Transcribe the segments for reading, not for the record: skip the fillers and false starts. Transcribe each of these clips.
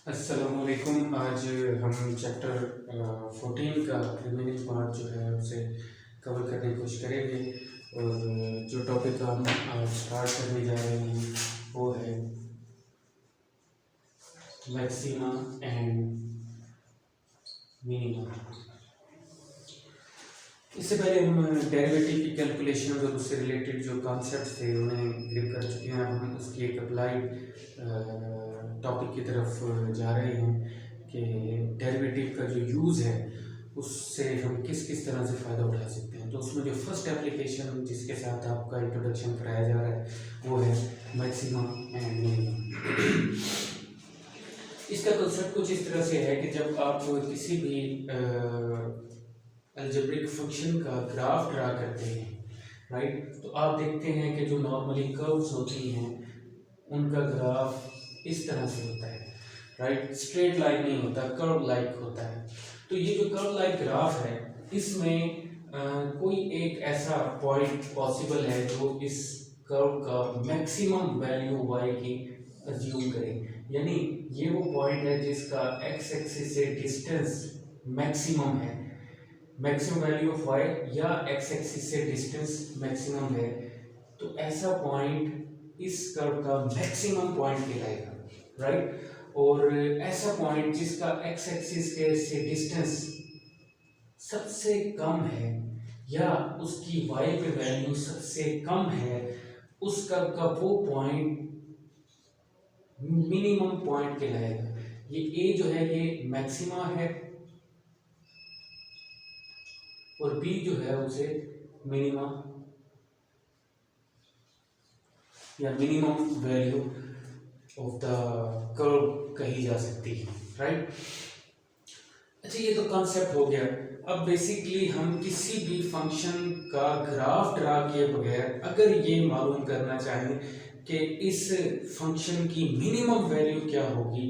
अस्सलामुअलैकुम। आज हम चैप्टर 14 का रिमेनिंग पार्ट जो है उसे कवर करने की कोशिश करेंगे। और जो टॉपिक हम आज स्टार्ट करने जा रहे हैं वो है मैक्सिमा एंड मिनिमा। इससे पहले हम डेरिवेटिव की कैलकुलेशन और उससे रिलेटेड जो कॉन्सेप्ट थे उन्हें ग्रिप कर चुके हैं। अब हम उसकी एक अप्लाइड टॉपिक की तरफ जा रहे हैं कि डेरिवेटिव का जो यूज़ है उससे हम किस किस तरह से फ़ायदा उठा सकते हैं। तो उसमें जो फर्स्ट एप्लीकेशन जिसके साथ आपका इंट्रोडक्शन कराया जा रहा है वो है मैक्सिमा एंड मिनिमा। इसका कंसेप्ट कुछ इस तरह से है कि जब आप किसी भी अलजेब्रिक फंक्शन का ग्राफ ड्रा करते हैं, राइट, तो आप देखते हैं कि जो नॉर्मली कर्व्स होती हैं उनका ग्राफ इस तरह से होता है, राइट, स्ट्रेट लाइन नहीं होता, कर्व लाइक होता है। तो ये जो कर्व लाइक ग्राफ है इसमें कोई एक ऐसा पॉइंट पॉसिबल है जो इस कर्व का मैक्सिमम वैल्यू y की अज्यूम करें, यानी ये वो पॉइंट है जिसका x एक्सिस से डिस्टेंस मैक्सिमम है, मैक्सिमम वैल्यू ऑफ y या x एक्सिस से डिस्टेंस मैक्सिमम है। तो ऐसा पॉइंट इस कर्व का मैक्सिमम पॉइंट कहलाएगा, राइट। और ऐसा पॉइंट जिसका x एक्सिस के से डिस्टेंस सबसे कम है या उसकी y पे वैल्यू सबसे कम है, उस कर्व का वो पॉइंट मिनिमम पॉइंट कहलाएगा। ये a जो है ये मैक्सिमा है और b जो है उसे मिनिमा या minimum value of the curve कही जा सकती है, राइट। अच्छा, ये तो कॉन्सेप्ट हो गया। अब बेसिकली हम किसी भी फंक्शन का ग्राफ ड्रा किए बगैर अगर ये मालूम करना चाहें कि इस फंक्शन की मिनिमम वैल्यू क्या होगी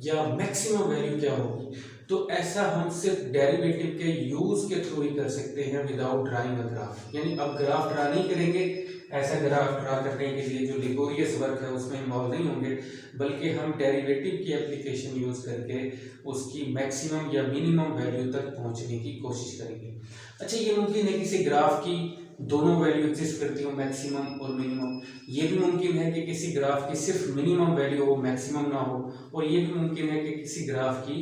या मैक्सिमम वैल्यू क्या होगी, तो ऐसा हम सिर्फ डेरिवेटिव के यूज के थ्रू ही कर सकते हैं विदाउट ड्राइंग अ ग्राफ। यानी अब ग्राफ ड्रा नहीं करेंगे, ऐसा ग्राफ ड्रा करने के लिए जो लेबोरियस वर्क है उसमें इन्वॉल्व नहीं होंगे, बल्कि हम डेरिवेटिव की एप्लीकेशन यूज करके उसकी मैक्सिमम या मिनिमम वैल्यू तक पहुंचने की कोशिश करेंगे। अच्छा, ये मुमकिन है किसी ग्राफ की दोनों वैल्यू एग्जिस्ट करती हो, मैक्सिमम और मिनिमम। ये भी मुमकिन है कि किसी ग्राफ की सिर्फ मिनिमम वैल्यू हो, मैक्सिमम ना हो। और ये भी मुमकिन है कि किसी ग्राफ की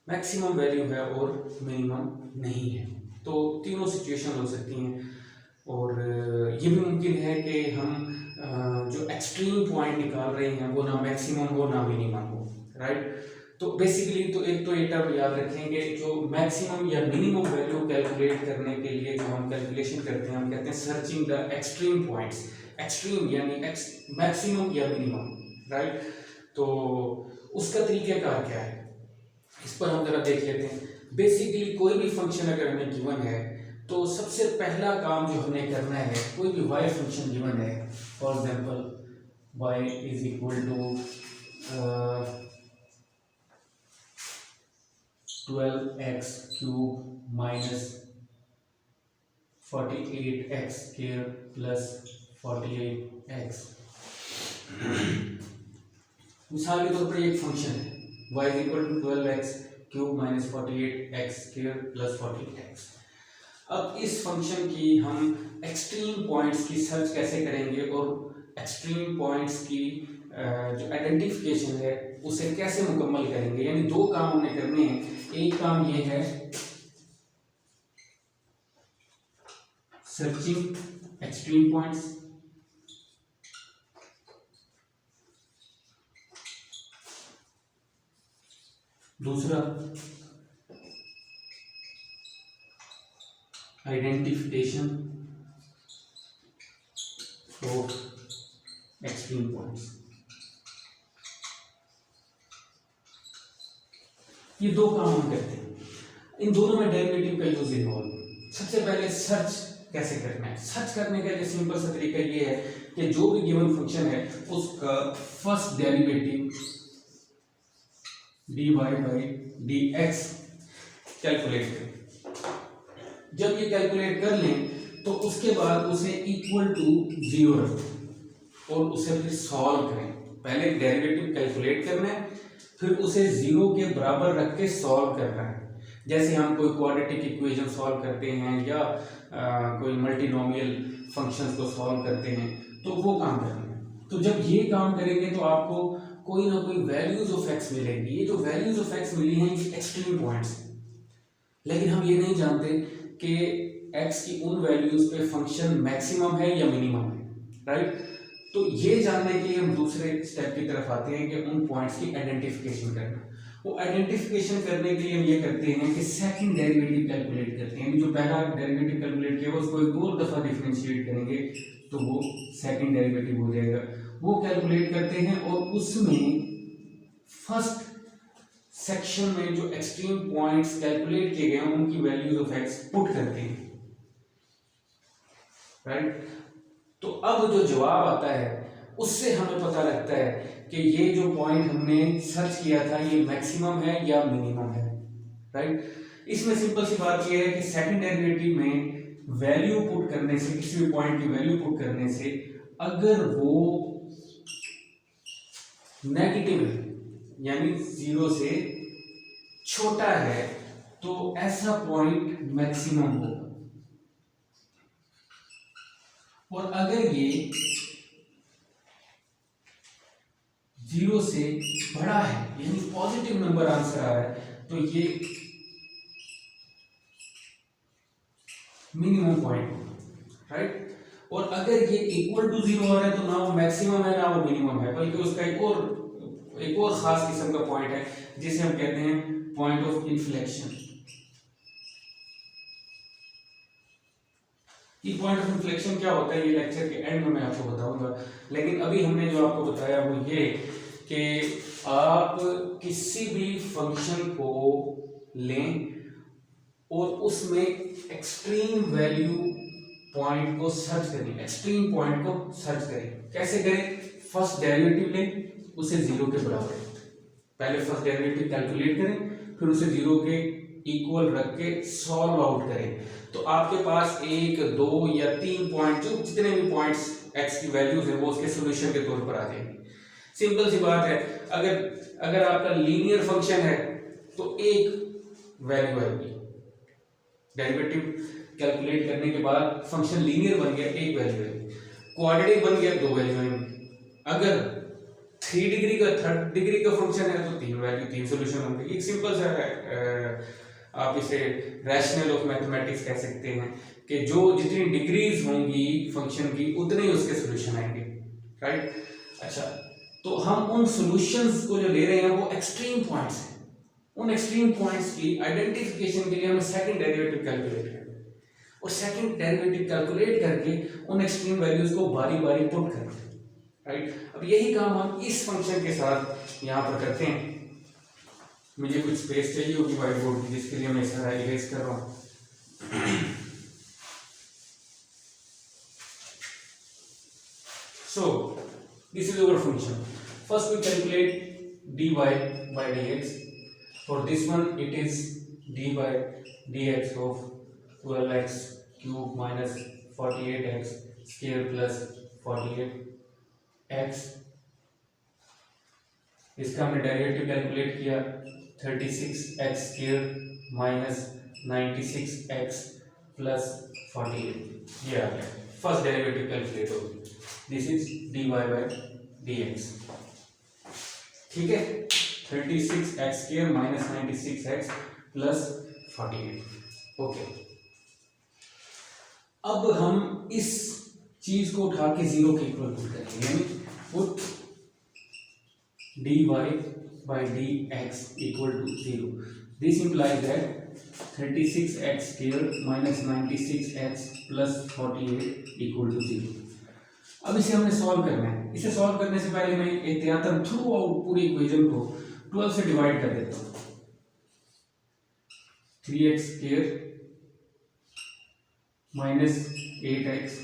मैक्सिमम वैल्यू है और मिनिमम नहीं है। तो तीनों सिचुएशन हो सकती हैं। और ये भी मुमकिन है कि हम जो एक्सट्रीम पॉइंट निकाल रहे हैं वो ना मैक्सिमम हो ना मिनिमम हो, राइट। तो बेसिकली तो एक तो ये टर्म याद रखेंगे, जो मैक्सिमम या मिनिमम वैल्यू कैलकुलेट करने के लिए जो हम कैलकुलेशन करते हैं हम कहते हैं searching the extreme points. Extreme यानी मैक्सिमम या मिनिमम, राइट। तो उसका तरीक़ाकार क्या है इस पर हम जरा देख लेते हैं। बेसिकली कोई भी फंक्शन अगर हमें गिवन है तो सबसे पहला काम जो हमें करना है, कोई भी y फंक्शन गिवन है, for example y is equal to 12x cube minus 48x square plus 48x। मिसाल के तौर पर एक फंक्शन है y is equal to 12x cube minus 48x square plus 48x। अब इस फंक्शन की हम एक्सट्रीम पॉइंट्स की सर्च कैसे करेंगे और एक्सट्रीम पॉइंट्स की जो आइडेंटिफिकेशन है उसे कैसे मुकम्मल करेंगे। यानी दो काम हमें करने हैं। एक काम ये है सर्चिंग एक्सट्रीम पॉइंट्स, दूसरा आइडेंटिफिकेशन ऑफ एक्सट्रीम पॉइंट्स। ये दो काम हम करते हैं, इन दोनों में डेरिवेटिव का यूज इन्वॉल्व है। सबसे पहले सर्च कैसे करना है। सर्च करने का जो सिंपल सा तरीका ये है कि जो भी गिवन फंक्शन है उसका first derivative dy by dx calculate करें। जब ये कैलकुलेट कर लें तो उसके बाद उसे इक्वल टू 0 रखें और उसे फिर सॉल्व करें। पहले डेरिवेटिव कैलकुलेट करना है, फिर उसे जीरो के बराबर रख के सॉल्व करना है। जैसे हम कोई क्वाड्रेटिक इक्वेशन सॉल्व करते हैं या कोई मल्टीनोमियल फंक्शंस को सॉल्व करते हैं, तो वो काम करना है। तो जब ये काम करेंगे तो आपको कोई ना कोई वैल्यूज ऑफ एक्स मिलेंगी। ये जो वैल्यूज ऑफ एक्स मिली हैं ये एक्सट्रीम पॉइंट्स हैं, लेकिन हम ये नहीं जानते कि एक्स की उन वैल्यूज पे फंक्शन मैक्सिमम है या मिनिमम है, राइट। तो ये जानने के लिए हम दूसरे स्टेप की तरफ आते हैं कि उन पॉइंट्स की आइडेंटिफिकेशन करना। वो आइडेंटिफिकेशन करने के लिए हम ये करते हैं कि सेकंड डेरिवेटिव कैलकुलेट करते हैं। जो पहला डेरिवेटिव कैलकुलेट किया उसको एक और दफा डिफरेंशिएट करेंगे तो वो सेकंड डेरिवेटिव हो जाएगा। वो कैलकुलेट करते हैं और उसमें फर्स्ट सेक्शन में जो एक्सट्रीम पॉइंट्स कैलकुलेट किए गए हैं उनकी वैल्यूज ऑफ एक्स पुट करते हैं, राइट। तो अब जो जवाब आता है उससे हमें पता लगता है कि ये जो पॉइंट हमने सर्च किया था ये मैक्सिमम है या मिनिमम है, राइट। इसमें सिंपल सी बात ये है कि सेकंड डेरिवेटिव में वैल्यू पुट करने से, किसी भी पॉइंट की वैल्यू पुट करने से, अगर वो नेगेटिव है यानी जीरो से छोटा है तो ऐसा पॉइंट मैक्सिमम होगा, और अगर ये जीरो से बड़ा है यानी पॉजिटिव नंबर आंसर आ रहा है तो ये मिनिमम पॉइंट होगा, राइट। और अगर ये इक्वल टू जीरो आ रहा है तो ना वो मैक्सिमम है ना वो मिनिमम है, बल्कि उसका एक और खास किस्म का पॉइंट है जिसे हम कहते हैं पॉइंट ऑफ इन्फ्लेक्शन। ये पॉइंट ऑफ इन्फ्लेक्शन क्या होता है ये लेक्चर के एंड में मैं आपको बताऊंगा, लेकिन अभी हमने जो आपको बताया वो ये कि आप किसी भी फंक्शन को लें और उसमें एक्सट्रीम वैल्यू पॉइंट को सर्च करें, एक्सट्रीम पॉइंट को सर्च करें। कैसे करें? फर्स्ट डेरिवेटिव लें, उसे जीरो के बराबर रखें। पहले फर्स्ट डेरिवेटिव कैलकुलेट करें, फिर उसे जीरो के इक्वल रख के सॉल्व आउट करें। तो आपके पास एक, दो या तीन पॉइंट, जो जितने भी पॉइंट्स एक्स की वैल्यूज है वो उसके सोल्यूशन के तौर पर आ जाएंगे। सिंपल सी बात है, अगर आपका लीनियर फंक्शन है तो एक वैल्यू आएगी, डेरिवेटिव कैलकुलेट करने के बाद फंक्शन लीनियर बन गया, एक वैल्यू आएगी। क्वाड्रेटिक बन गया, दो वैल्यू आएंगी। अगर 3 डिग्री का, 3 डिग्री का फंक्शन है तो तीन वैल्यू, तीन सोल्यूशन होंगे। एक सिंपल सा है, आप इसे रैशनल ऑफ मैथमेटिक्स कह सकते हैं कि जो जितनी डिग्रीज होंगी फंक्शन की उतने ही उसके सोल्यूशन आएंगे, राइट। अच्छा, तो हम उन सॉल्यूशंस को जो ले रहे हैं वो एक्सट्रीम पॉइंट्स हैं। उन एक्सट्रीम पॉइंट्स की आइडेंटिफिकेशन के लिए हमें सेकंड डेरिवेटिव कैलकुलेट करना है, और सेकंड डेरिवेटिव कैलकुलेट करके उन एक्सट्रीम वैल्यूज को बारी बारी पुट करना है, राइट। अब यही काम हम इस फंक्शन के साथ यहाँ पर करते हैं। मुझे कुछ स्पेस चाहिए होगी व्हाइट बोर्ड की, जिसके लिए मैं सारा इरेज कर रहा हूँ। So this is our function. First we calculate dy by dx. For this one it is d by dx of 12x cube minus 48x square plus 48x. इसका हमने डेरिवेटिव कैलकुलेट किया, 36x square minus 96x plus 48, ये आ गया। First derivative calculate हो गई। This is dy by dx, ठीक है। 36x square minus 96x plus 48, okay. अब हम इस चीज को उठा के जीरो के इक्वल पुट करेंगे, यानी put dy by dx equal to 0. This implies that 36x square minus 96x plus 48 equal to 0. अब इसे हमने सॉल्व करना है। इसे सॉल्व करने से पहले मैं एहतियातन थ्रू आउट पूरी इक्वेशन को 12 से डिवाइड कर देता हूँ। 3x square minus 8x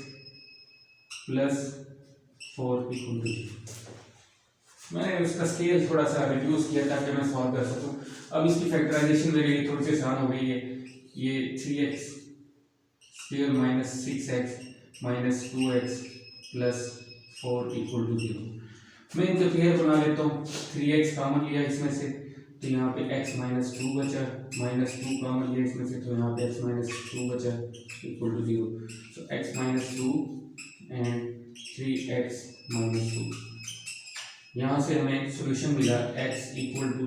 plus 4 equal to 0। मैंने उसका स्केल थोड़ा सा रिड्यूस किया ताकि मैं सॉल्व कर सकूं। अब इसकी फैक्टराइजेशन मेरे लिए थोड़ी सी आसान हो गई है। ये 3x square minus 6x minus 2x plus 4 equal to 0। मैं इनके पेयर बना लेता हूँ। 3x कॉमन लिया इसमें से तो यहाँ पे x माइनस 2 बचा, माइनस 2 कॉमन लिया इसमें से तो यहाँ पे x माइनस 2 बचा equal to 0। So x minus 2 and 3x minus 2। यहाँ से हमें सॉल्यूशन मिला x इक्वल टू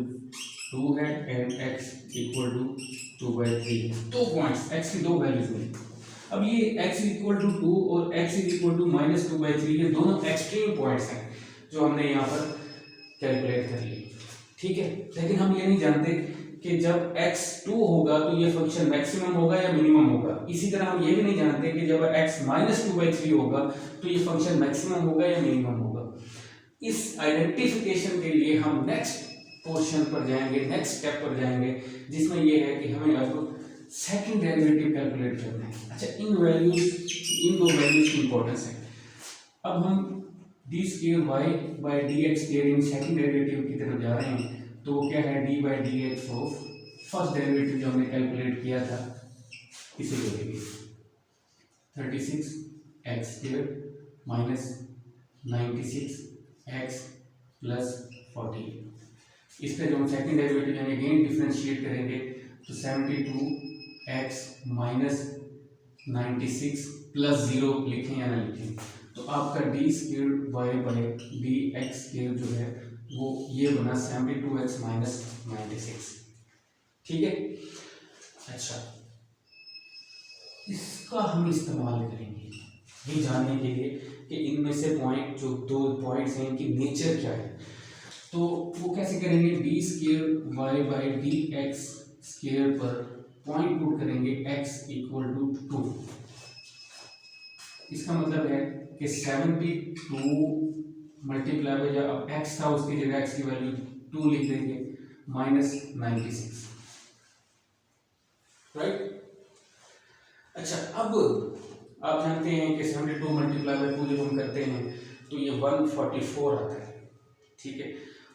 2 है and x equal to 2/3। 2 points x की 2 वैल्यूज मिली। अब ये x इक्वल टू 2 और x इक्वल टू माइनस 2/3 ये दोनों एक्सट्रीम पॉइंट्स हैं जो हमने यहाँ पर कैलकुलेट कर लिए, ठीक है। लेकिन हम ये नहीं जानते कि जब x 2 होगा तो ये फंक्शन मैक्सिमम होगा या मिनिमम होगा। इसी तरह हम ये भी नहीं जानते कि जब x माइनस 2/3 होगा तो ये फंक्शन मैक्सिमम होगा या मिनिमम होगा। इस आइडेंटिफिकेशन के लिए हम नेक्स्ट पोर्शन पर जाएंगे, नेक्स्ट स्टेप पर जाएंगे, जिसमें ये है कि हमें अब सेकंड डेरिवेटिव कैलकुलेट करना है। अच्छा, इन दो वैल्यूज की इंपॉर्टेंस है। अब हम D square Y by D X square इन सेकंड डेरिवेटिव की तरफ जा रहे हैं। तो वो क्या है, D by D X of first derivative जो हमने कैलकुलेट किया था इसे लिखेंगे 36 X square minus 96 X plus 40। इस पर जो हम सेकंड डेरिवेटिव यानी अगेन डिफरेंशिएट करेंगे तो 72 एक्स माइनस 96 प्लस 0 लिखें या ना लिखें तो आपका D square Y by D X square जो है वो ये बना 72x माइनस 96, ठीक है। अच्छा, इसका हम इस्तेमाल करेंगे ये जानने के लिए कि इनमें से पॉइंट जो 2 पॉइंट्स हैं इनकी नेचर क्या है। तो वो कैसे करेंगे, D square Y by D X square पर पॉइंट पुट करेंगे x इक्वल टू 2। इसका मतलब है कि 72 मल्टीप्लाई बाई या अब x था उसकी जगह x की वैल्यू 2 लिख देंगे माइनस 96, राइट। अच्छा, अब आप जानते हैं कि 72 मल्टीप्लाई बाई 2 जब हम करते हैं तो ये 144 आता है, ठीक है।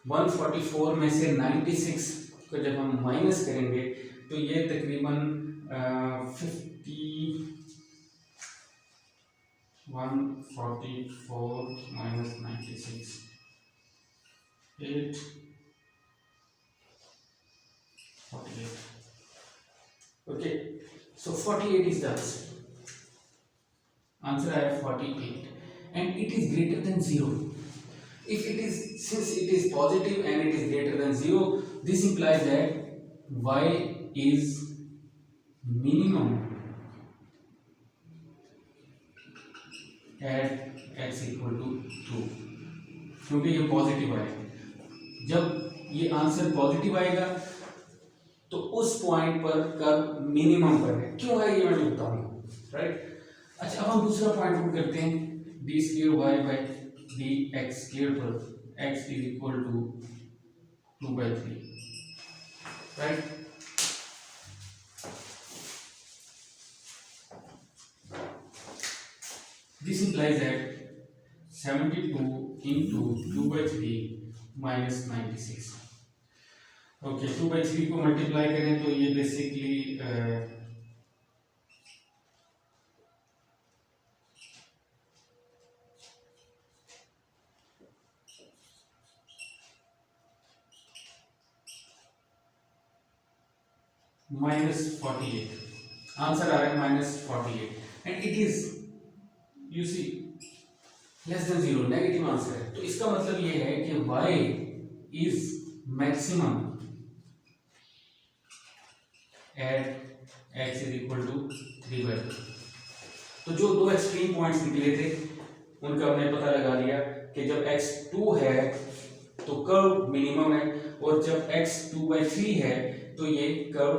144 में से 96 को जब हम माइनस करेंगे तो ये तकरीबन 144 minus 96 8 48। Okay, so 48 is the answer आया 48 and it is greater than 0। if it is, since it is positive and it is greater than 0, this implies that y is minimum at x equal to 2, क्योंकि ये positive आएगा। जब ये answer positive आएगा तो उस point पर curve minimum पर है। क्यों है ये मैं बताऊंगा, राइट। अच्छा, अब हम दूसरा पॉइंट पुट करते हैं, D square Y by D X square पर x is equal to 2/3, right. This implies that 72 into 2/3 minus 96। Okay, 2/3 को मल्टीप्लाई करें तो ये बेसिकली -48 आंसर आ रहा है -48 and it is you see less than 0, negative answer है। तो इसका मतलब ये है कि y is maximum at x is equal to 3/2। तो जो दो एक्सट्रीम पॉइंट्स निकले थे उनका हमने पता लगा लिया कि जब x 2 है तो कर्व मिनिमम है और जब x 2/3 है तो ये कर्व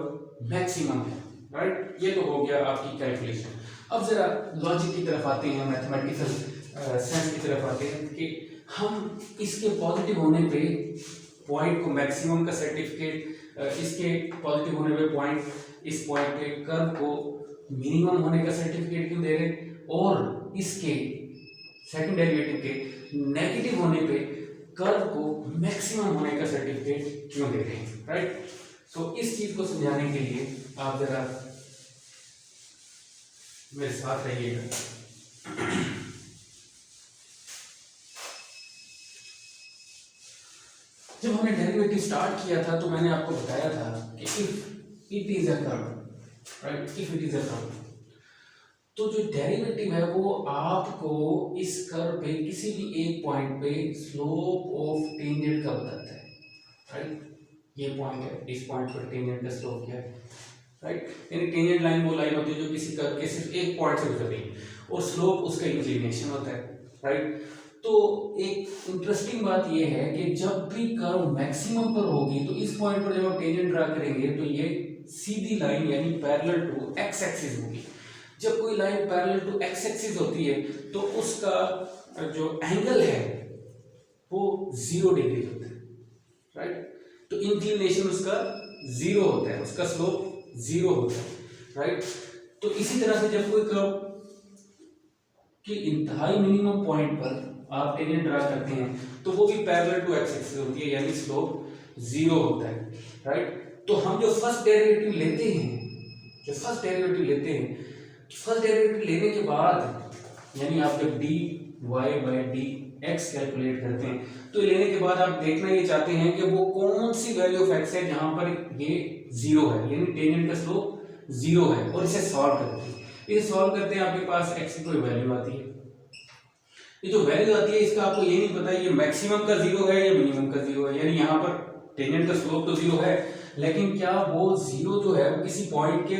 मैक्सिमम है, राइट। ये तो हो गया आपकी कैलकुलेशन। अब जरा लॉजिक की तरफ आते हैं, मैथमेटिकल सेंस की तरफ आते हैं कि हम इसके पॉजिटिव होने पे पॉइंट को मैक्सिमम का सर्टिफिकेट, इसके पॉजिटिव होने पे पॉइंट, इस पॉइंट पे कर्व को मिनिमम होने का सर्टिफिकेट क्यों दे रहे, और इसके सेकंड डेरिवेटिव के नेगेटिव होने पे कर्व को मैक्सिमम होने का सर्टिफिकेट क्यों दे रहे हैं, राइट। तो इस चीज को समझाने के लिए आप जरा मेरे साथ रहिएगा। जब हमने डेरिवेटिव स्टार्ट किया था तो मैंने आपको बताया था कि if it is a curve, right, if it is a curve, तो जो डेरिवेटिव है वो आपको इस कर्व पे किसी भी एक पॉइंट पे स्लोप ऑफ टेंजेंट का बताता है, राइट। ये पॉइंट है, इस पॉइंट पर टेंजेंट का स्लोप क्या है, राइट। यानी टेंजेंट लाइन वो लाइन होती है जो किसी कर्व के सिर्फ एक पॉइंट से गुजर रही है और स्लोप उसका इंक्लिनेशन होता है, राइट। तो एक इंटरेस्टिंग बात ये है कि जब भी कर्व मैक्सिमम पर होगी तो इस पॉइंट पर जब आप टेंजेंट ड्रा करेंगे तो ये सीधी लाइन यानी पैरेलल टू एक्स एक्सिस होगी। जब कोई line parallel to X axis होती है तो उसका जो एंगल है वो 0 डिग्री होता है, राइट। तो इंक्लिनेशन उसका 0 होता है, उसका स्लोप 0 होता है, राइट। तो इसी तरह से जब कोई कर्व कि इंतहाई मिनिमम पॉइंट पर आप टेंजेंट ड्रा करते हैं तो वो भी पैरेलल टू एक्स एक्सिस होती है यानी स्लोप 0 होता है, राइट। तो हम जो फर्स्ट डेरिवेटिव लेते हैं, फर्स्ट डेरिवेटिव लेने के बाद यानी आप जब D Y by D X calculate करते हैं तो लेने के बाद आप देखना ये चाहते हैं कि वो कौन सी वैल्यू ऑफ एक्स है जहां पर ये 0 है यानी टेंजेंट का स्लोप 0 है, और इसे सॉल्व करते हैं। इसे सॉल्व करते हैं, आपके पास एक्स की कोई वैल्यू आती है। ये जो वैल्यू आती है इसका आपको ये नहीं पता ये मैक्सिमम का 0 है या मिनिमम का 0 है, यानी यहाँ पर टेंजेंट का स्लोप तो 0 है लेकिन क्या वो 0 जो है वो किसी पॉइंट के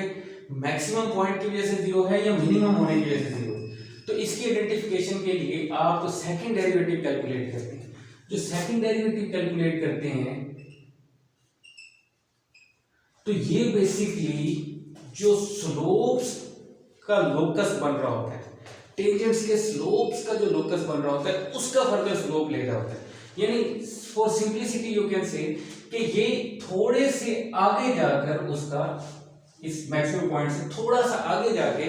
मैक्सिमम पॉइंट की वजह से 0 है या मिनिमम होने की वजह से 0 है। तो इसकी आइडेंटिफिकेशन के लिए आप सेकंड डेरिवेटिव कैलकुलेट करते हैं। जो सेकंड डेरिवेटिव कैलकुलेट करते हैं तो ये बेसिकली जो स्लोप्स का लोकस बन रहा होता है, टेंजेंट्स के स्लोप्स का जो लोकस बन रहा होता है उसका फर्दर स्लोप ले रहा होता है। यानी for simplicity you can say कि ये थोड़े से आगे जाकर उसका इस मैक्सिमम पॉइंट से थोड़ा सा आगे जाके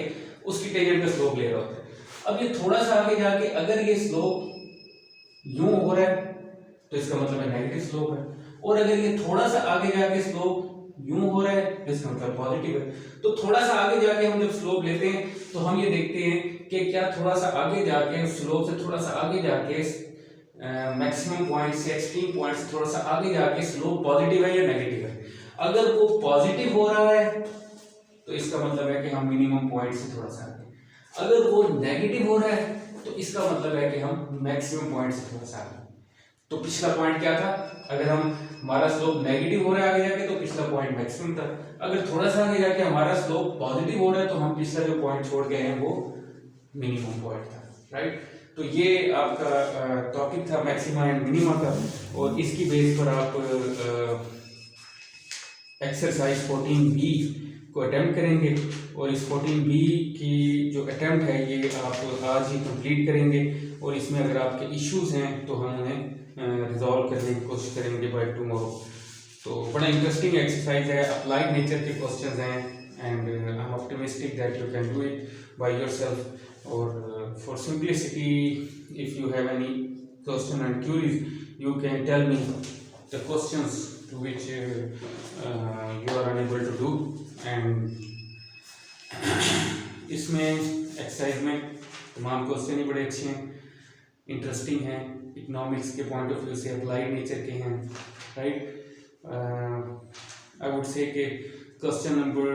उसकी टेंजेंट का स्लोप ले रहा होता है। अब ये थोड़ा सा आगे जाके अगर ये स्लोप यूं हो रहा है तो इसका मतलब है नेगेटिव स्लोप है, और अगर ये थोड़ा सा आगे जाके स्लोप यूं हो रहा है तो इसका मतलब पॉजिटिव है। तो थोड़ा सा आगे जाके हम जब स्लोप लेते हैं तो हम ये देखते हैं कि क्या थोड़ा सा आगे जाके स्लोप से थोड़ा सा आगे जाके मैक्सिमम पॉइंट से एक्सट्रीम पॉइंट से थोड़ा सा आगे जाके स्लोप पॉजिटिव है या नेगेटिव है। अगर वो पॉजिटिव हो रहा है तो इसका मतलब है कि हम मिनिमम पॉइंट से थोड़ा सा आगे, अगर वो नेगेटिव हो रहा है तो इसका मतलब है कि हम मैक्सिमम पॉइंट से थोड़ा सा आगे। तो पिछला पॉइंट क्या था, अगर हम हमारा स्लोप नेगेटिव हो रहा है आगे जाके तो पिछला पॉइंट मैक्सिमम था, अगर थोड़ा सा आगे जाके हमारा स्लोप पॉजिटिव हो रहा है तो हम पिछला जो पॉइंट छोड़ गए हैं वो मिनिमम पॉइंट था, राइट। तो ये आपका टॉपिक था मैक्सिमा एंड मिनिमा का, और इसकी बेस पर आप एक्सरसाइज 14B को अटेम्प्ट करेंगे, और इस 14B की जो अटेम्प्ट है ये आप आज ही कंप्लीट करेंगे, और इसमें अगर आपके इश्यूज हैं तो हम उन्हें रिजॉल्व करने की कोशिश करेंगे बाय टुमारो। तो बड़ा इंटरेस्टिंग एक्सरसाइज है, अप्लाइड नेचर के क्वेश्चंस हैं, and I am optimistic that you can do it by yourself. और for simplicity, if you have any question and queries you can tell me the questions to which you are unable to do, and इसमें exercise में तमाम question ही बड़े अच्छे हैं, interesting हैं, economics के point of view से अप्लाइड नेचर के हैं, राइट। आई वुड से कि क्वेश्चन नंबर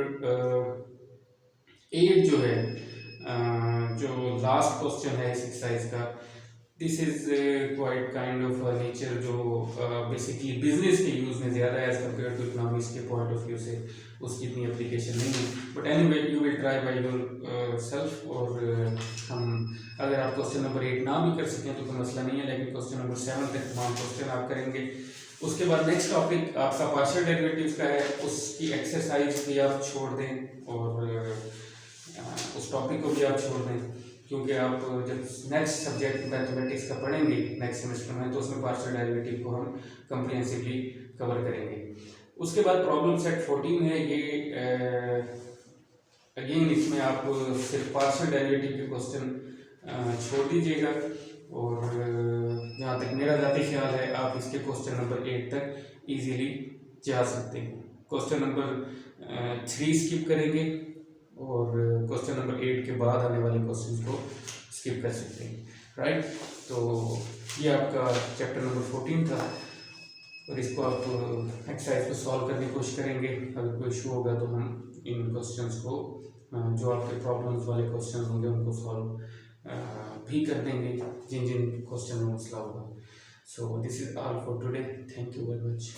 8 जो है, जो लास्ट क्वेश्चन है इस एक्सरसाइज का, this is quite kind of nature जो बेसिकली बिजनेस के यूज़ में ज़्यादा है एज कम्पेयर टू इकोनॉमिक्स के पॉइंट ऑफ व्यू से उसकी इतनी एप्लीकेशन नहीं है, but anyway you will try by your self. और हम अगर आप क्वेश्चन नंबर 8 ना भी कर सकें तो कोई मसला नहीं है, लेकिन क्वेश्चन नंबर 7 तक तमाम क्वेश्चन आप करेंगे। उसके बाद नेक्स्ट टॉपिक आपका पार्शियल डेरिवेटिव्स का है, उसकी एक्सरसाइज भी आप छोड़ दें और उस टॉपिक को भी आप छोड़ दें, क्योंकि आप जब नेक्स्ट सब्जेक्ट मैथमेटिक्स का पढ़ेंगे नेक्स्ट सेमेस्टर में तो उसमें पार्शियल डेरिवेटिव को हम कम्प्रिहेंसिवली कवर करेंगे। उसके बाद प्रॉब्लम सेट 14 है, ये अगेन इसमें आप सिर्फ पार्शियल डेरिवेटिव के क्वेश्चन छोड़ दीजिएगा, और जहाँ तक मेरा ज़ाती ख्याल है आप इसके क्वेश्चन नंबर 8 तक इजीली जा सकते हैं। क्वेश्चन नंबर 3 स्किप करेंगे और क्वेश्चन नंबर 8 के बाद आने वाले क्वेश्चंस को स्किप कर सकते हैं, राइट। तो ये आपका चैप्टर नंबर 14 था। और इसको आप एक्सरसाइज को सॉल्व करने की कोशिश करेंगे। अगर कोई इशू होगा तो हम इन क्वेश्चंस को जो आपके प्रॉब्लम्स वाले क्वेश्चंस होंगे उनको सॉल्व भी कर देंगे जिन जिन क्वेश्चन में मसला होगा। So this is all for today, thank you very much.